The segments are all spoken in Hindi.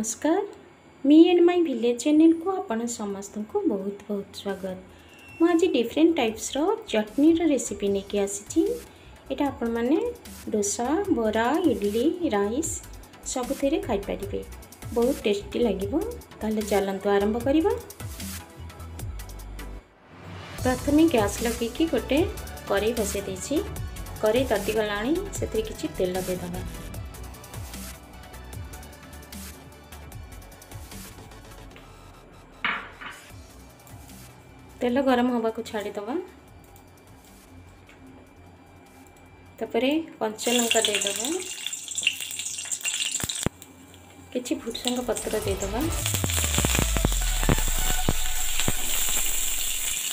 नमस्कार। Me and my village channel को आपण समस्त को बहुत बहुत स्वागत। मुझे डिफरेंट टाइप्स रो चटनी रो रेसिपी लेके आसी। एटा आपण माने डोसा बरा इडली राइस सब थे खाई पारे, बहुत टेस्टी लगे। ताले चलतु आरंभ करवा। प्रथमे गैस लगे गोटे कड़ाई बसई देछि। कड़ाई तती गलाणी से किछि तेल देदबा। तेल गरम होगा को छाड़ी दबा। तापरे कंचा लंका दे दबा, किछि भुसंग पत्र दे दबा।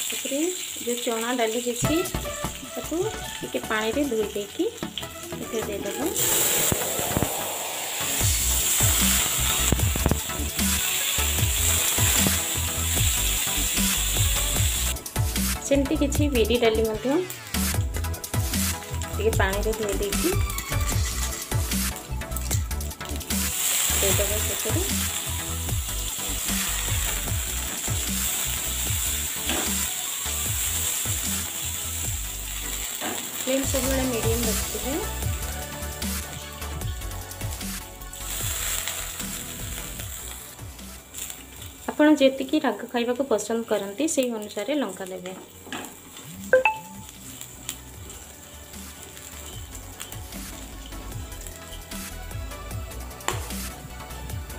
तापरे जो चना डाली जेछि ताकू टिके पानी रे धोई देकी दे दबा। सेमती किछि बिरी डाली मध्य टिके पानी रे धोई देकी दे दबा। सेपरे फ्लेम सब मीडियम रखते हैं। आपण जेतिकी राग खाइबा को पसंद करती से अनुसार लंका देवे।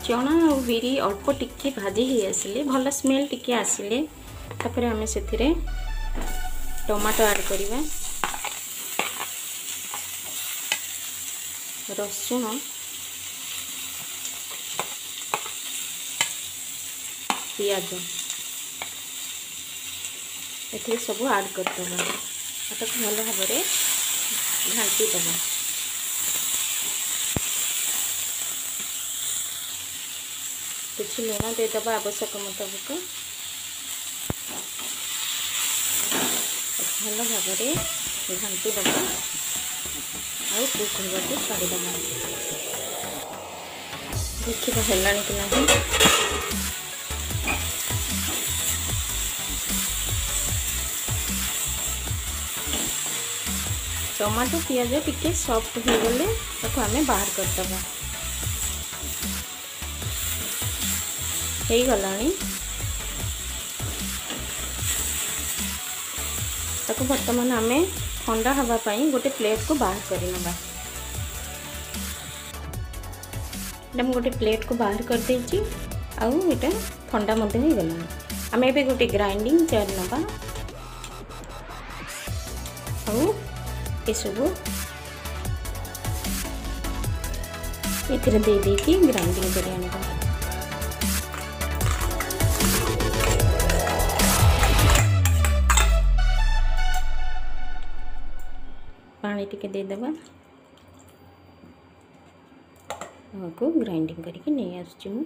चना और बिरी अल्प टिके भाजी ही आसिले भल स्मेल टिके आसिले तापर आमे सेथिरे टमाटो ऐड करिवा, रसुण, पियाज एथे सब ऐड कर दबा। ताको भल भाव में घांटी दबा। कुछ लुण दे दबा आवश्यक मुताबिक। भल भाव में घांटी दबा और कुक होगा को छाड़ी दबा। देखिए हेलानी कि नहीं। टमाटो पियाज टिके सॉफ्ट हो गले ताको आमे बाहर कर दबा। हे गलानी ताको वर्तमान आमे ठंडा हवा पाई गोटे प्लेट को बाहर करि नबा। हम गोटे प्लेट को बाहर कर देछि आउ एटा ठंडा मते हो गलानी। आमे एबे गोटे ग्राइंडिंग जार नबा आउ ये सब इतने दे देकी ग्राइंडिंग कर आनबा। पानी टिके दे दबा को ग्राइंडिंग करके नहीं आसछि। मु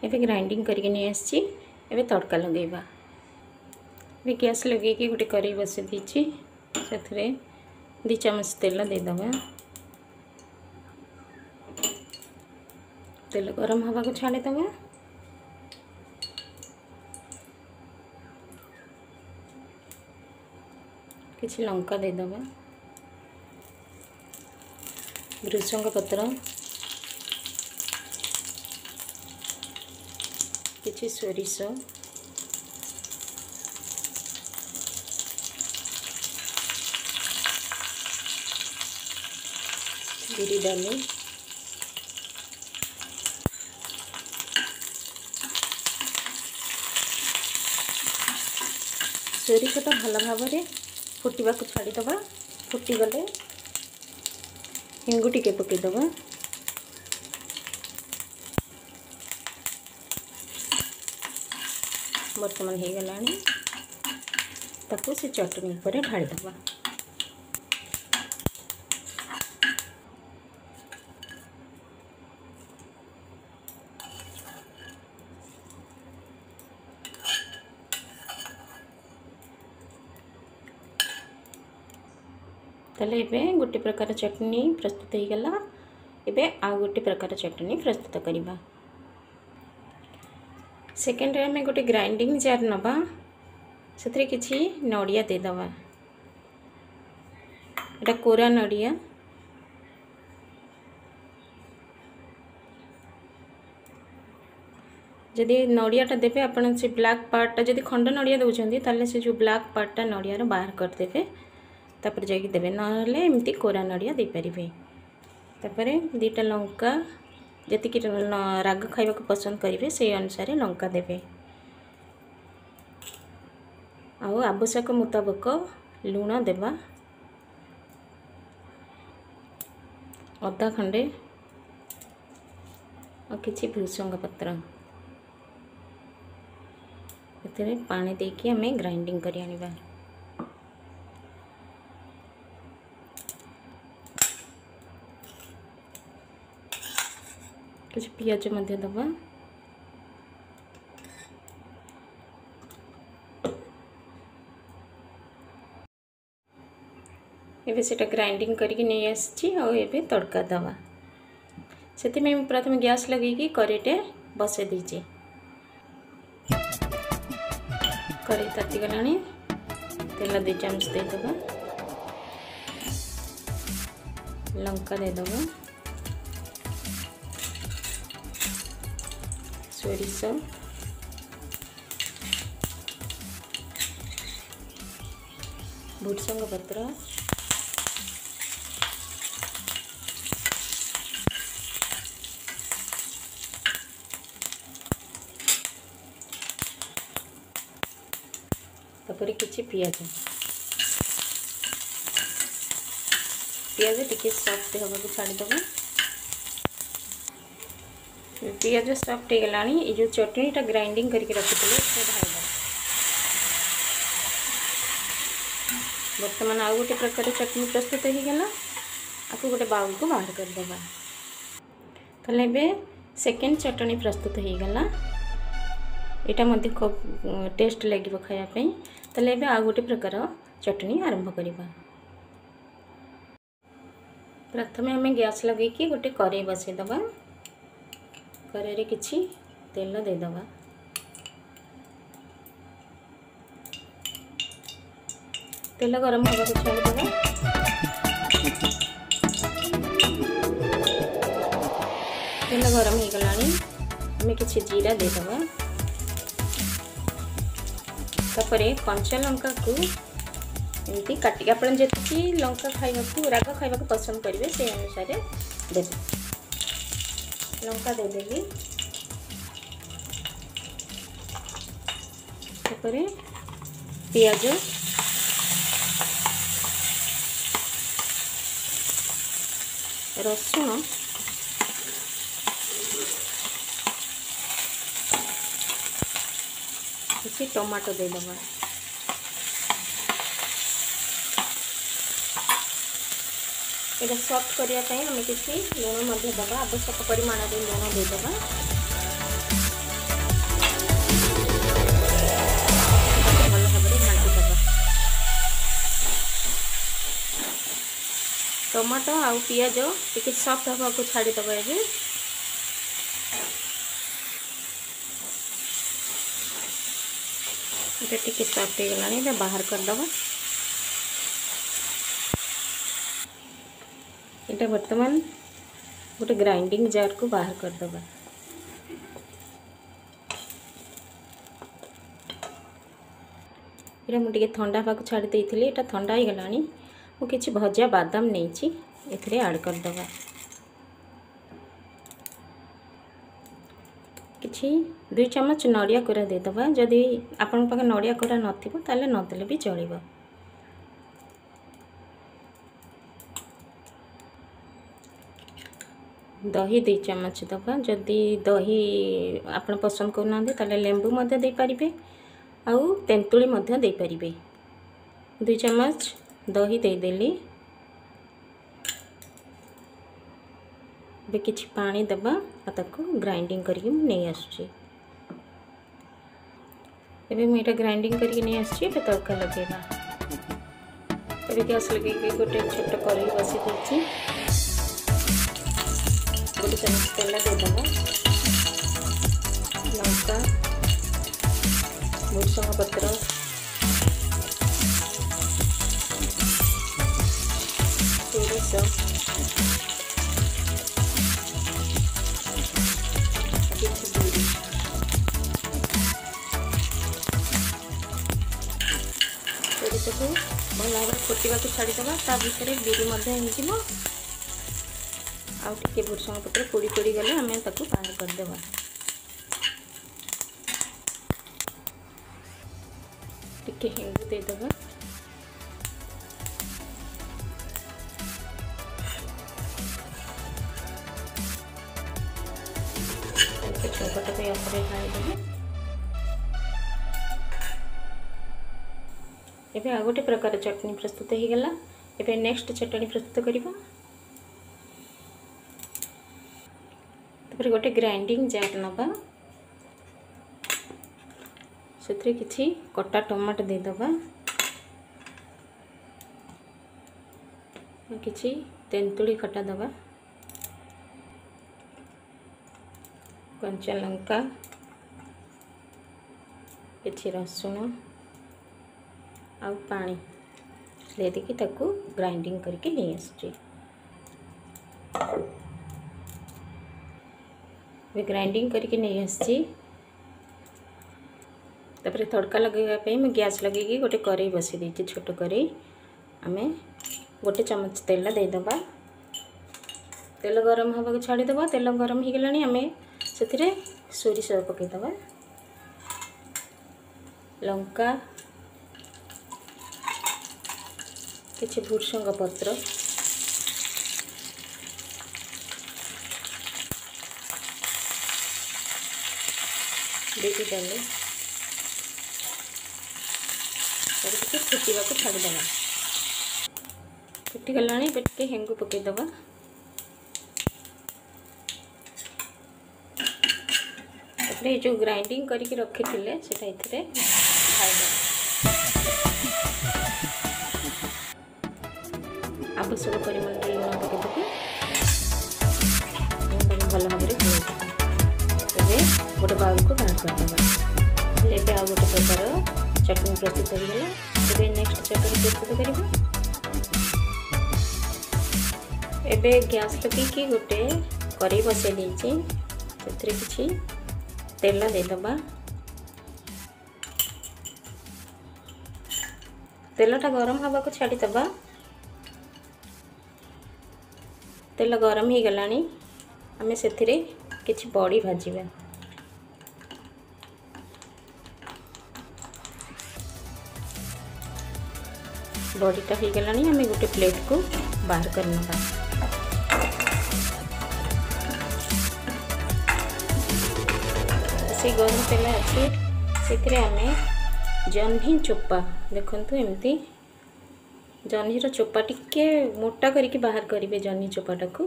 एबे ग्राइंडिंग करके नहीं आसछि। एबे तड़का लगेबा। एबे गैस लगे कि गोटे कड़ाई बसई दीछि। सेथरे 2 चम्मच तेल दे दबा। तेल गरम हवा को छाड़ी दबा। किछि लंका दे दबा, भृसंग पत्र, किछि सोरिष, बिरी डाली, सोरिष तो भल भाव में फुटवा को छाड़ी दबा। फुटी गले हिंगु टिके पकई दबा। वर्तमान हो गलानी ताको से चटनी पर ढाली दबा। ताले एबे गोटे प्रकार चटनी प्रस्तुत हो गला। एबे आ गोटे प्रकार चटनी प्रस्तुत करवा। सेकेंड आम गोटे ग्राइंडिंग जार नवा से किसी नड़िया देदवा। एटा कोरा नड़िया जदि नड़ियाटा देवे आपण से ब्लैक पार्टा जदि खंड नड़िया दौरान ताले से जो ब्लैक पार्टा नड़ियार बाहर करदेवे तापर जाकि देवे ना एमती कोरा नड़िया दे पारिबे। तापर दीटा लंका जति राग खाइबा को पसंद करेंगे से अनुसार लंका देवे। आउ आवश्यक मुताबक लुण देवा। अदा खंडे और किसी भृषंग पत्र एते पानी देकी हमें ग्राइंडिंग करी आनिबा। कुछ पियाज मध्य दबा। एबे सेटा ग्राइंडिंग करके नहीं आसी और एबे तड़का दवा। से मैं प्रथम गैस लगे करेटे बसे दीजिए। कड़े ताती गला तेल 2 चम्मच देदबा। लंका देदबा। सोरिष भृषंग पत्र तापर किछि पियाज टिके सॉफ्ट होगा को छाड़ी दबा। पियाज सॉफ्ट हो गला ये जो चटनीटा ग्राइंडिंग करके रखी बर्तमान आउ गोटे प्रकार चटनी प्रस्तुत हो गला। आपको गोटे बाउल को बाहर कर देबा। ताले बे सेकेंड चटनी प्रस्तुत हो गला। एटा मध्य खूब टेस्ट लगे खाया पे। ताले बे आउ गोटे प्रकार चटनी आरंभ करवा। प्रथमे हमें गैस लगे कि गोटे कड़ाई बसई दबा। कड़ाई किछि तेल देदबा। तेल गरम होगा छाड़ीदबा। तेल गरम हो गला हमें किछि जीरा देदबा। तापरे कंचा लंका को एमती काटिक आप जी लंका खाइबा राग खाइबा पसंद करेंगे से अनुसार देवे। लंका देदेली तापरे पियाज रसुण किसी टमाटो देदबा। ये सॉफ्ट करने हमें किसी लुण दबा। आवश्यक परिमाण में लुण देदबा। भल भाव घाटी दबा। टमाटो आउ पियाज टिके सॉफ्ट हवा को छाड़ी दबा। ये टिके सॉफ्ट हो गला बाहर कर दबा। इटा वर्तमान गोटे ग्राइंडिंग जार को बाहर कर दबा। इटा मुझे ठंडा हवा छाड़ी देती। इटा ठंडा हो गला मु किछि भजा बादाम नहीं एथिरे ऐड कर दबा। किछि 2 चम्मच नड़िया कोरा देदबा। जदि आपन पाखे नड़िया कोरा नथिबो ताले नदेले भी चलिबो। दही 2 चम्मच दबा। जदि दही आप पसंद करना ताले लेंबू मध्य दे पारिबे आउ तेंतुली मध्य दे पारिबे। 2 चम्मच दही देदेली। बे किछि पानी दबा ताको ग्राइंडिंग करके नहीं आसुची। एबे मुझे ग्राइंडिंग करके नहीं आसुची। एबे तड़का लगेगा। एबे गैस लगे गोटे छोट कड़ाई बसी देछि। गोटे चामच तेल देदेबा लंका भुसंग पत्र सोरिष सोरिष को भल भाव फुटा छाड़ीदेवा ता भितर बिरी हो आउ टिके भुसंग पत्र पोड़ी पोड़ी गले आम ताकू बाहर करदेवा। टिके हिंगु देदेवा छुंकटा को ऊपर ढाईदेवे। एबे आ गोटे प्रकार चटनी प्रस्तुत हो गला। एबे नेक्स्ट चटनी प्रस्तुत करिबा। गोटे ग्राइंडिंग जार नबा से किछि कटा टमाटो देदेबा किछि तेंतुली खटा दबा कंचा लंका किछि रसुण आउ पानी दे देकी ताकू ग्राइंडिंग करके ले आसुची। ग्राइंडिंग करके नहीं आसी तापर तड़का लगेगा मैं गैस लगे गोटे कड़ाई बसी देती छोट कड़ाई आम गोटे चामच तेल देदेबा। तेल गरम हवा छाड़ीदेबा। तेल गरम हो गलानी आम से सोरिष पकईदेबा लंका किछि भुसंग पत्र देती डाले फुटा को छाड़ीदेवा। फुटीगला टे हेंगु पकईदेवा जो ग्राइंडिंग करके रखी थे से आवश्यक परिमाण लुण पकईदेवी भल भाव गोटे बाउल को बाहर करदेवा। एबे आ गोटे प्रकार चटनी प्रस्तुत हो गला। एबे नेक्स्ट चटनी प्रस्तुत करिबा। एबे गैस लगे गोटे कड़ाई बसई देछि से किछि तेल देदेबा। तेलटा गरम हवा को छाड़ीदेबा। तेल गरम हो गलानी आम से किछि बड़ी भाजिबा। बड़ीटा हो गलानी आम गोटे प्लेट को बाहर करना। से गरम तेल अच्छी से आम जह्नी चोपा देखु एमती जह्नीर चोपा टिके मोटा करके बाहर करेंगे। जह्नी चोपाटा को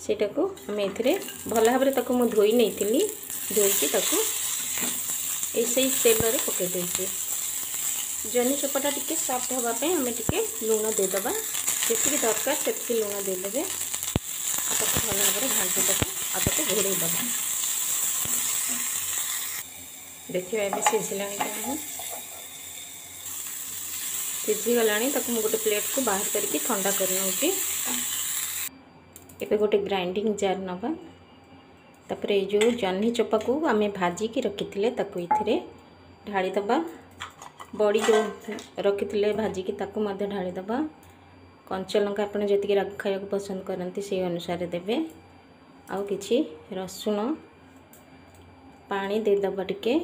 सेटा को आम ए भल भाव में धोई नहीं धोईकी ऐसे तेल में पकई देती। जह्नी चोपाटा टिके सॉफ्ट होगापी आम टिके लुण देदेबा जी दरकार से लुण देदेवे आपको भल भाव भाजीदेवा आपको घोड़ेदेवा। देखिए ए सीझला सीझीगला गोटे प्लेट को बाहर करके ठंडा करनौची। एबे गोटे ग्राइंडिंग जार नबा तापर जो जह्नी चोपा को आम भाजिकी रखी ये ढालीदेवा। बड़ी जो रखी भाजिकी ढालीदेवा। कंचा लंका आपड़ जी राग खाया पसंद करती से अनुसार देवे। आउ किछि रसुण पानी देदेबा टिके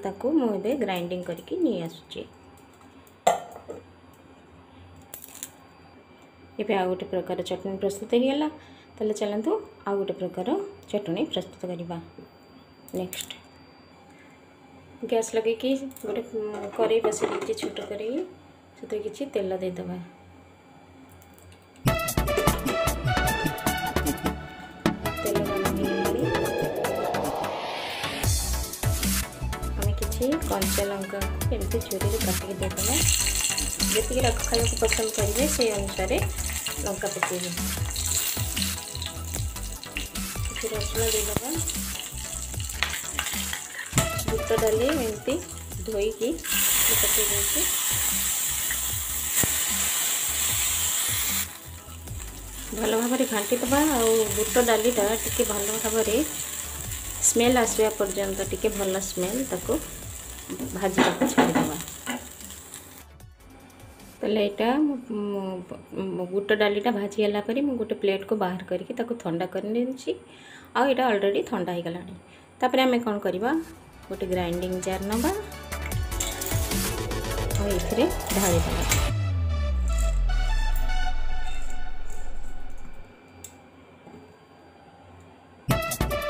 ताकू मुझे ग्राइंडिंग करके नहीं आसुची। ये आ गोटे प्रकार चटनी प्रस्तुत हो गला। ताले चलतु आ गोटे प्रकार चटनी प्रस्तुत करवा। नेक्स्ट गैस लगे कि गोटे कड़ाई बस दी छोट कड़ाई से किसी तेल देदेबा। तेल गरम आम कि कंचा लंका एमती छुरी काटिकी देदेबा। जी राग खाया पसंद करेंगे से अनुसार लंका पकेबे। କିଛି ରସୁଣ ଦେଇଦେବା। ବୁଟ ଡାଲି ଏମିତି ଧୋଇକି ପକାଇ ଦେଉଛି। ଭଲ ଭାବରେ ଘାଣ୍ଟିଦେବା। ଆଉ ବୁଟ ଡାଲିଟା ଟିକେ ଭଲ ଭାବରେ ସ୍ମେଲ୍ ଆସିବା पपर्यंत टिके भल स्मेल ताको भाजवाक छाड़ीदेवा। ताले यहाँ बुट डालीटा भाजीगला पर गोटे प्लेट को बाहर करके ठंडा कर ऑलरेडी ठंडा हो गला। तापर आम कौन करवा गोटे ग्राइंडिंग जार नवा और ये ढालीदेवा।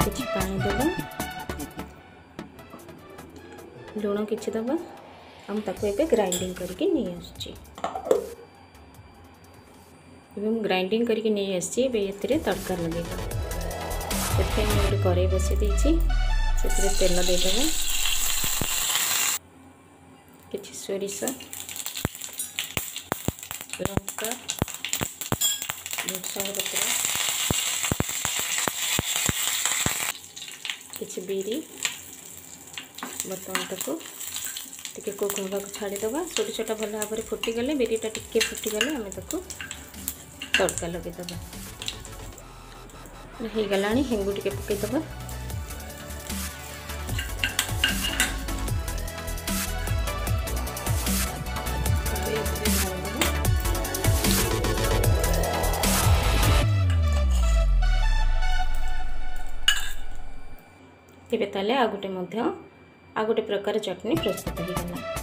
किछि पानी देवा, लुण किछि देवा। हम ताको एबे ग्राइंडिंग करके नहीं आसछि। ग्राइंडिंग करके नहीं आसछि। एबे एतरे तड़का लगेगा। सेते हम गोटे कड़ाई बसि देछि। सेतरे तेल दे देवा, किछि सोरिष, लंका, भृषंग पत्र, किछि बिरी। बर्तमान ताको टिके कुक होगा छाड़ीदेवा। सोरिषटा भल भाव में फुटीगले, बिरीटा टिके फुटीगले आम ताको तड़का लगेदेवा। हो गला। हेंगु टिके पकईदेवा। तेबे ताले आ गोटे प्रकार चटनी प्रस्तुत हो गला।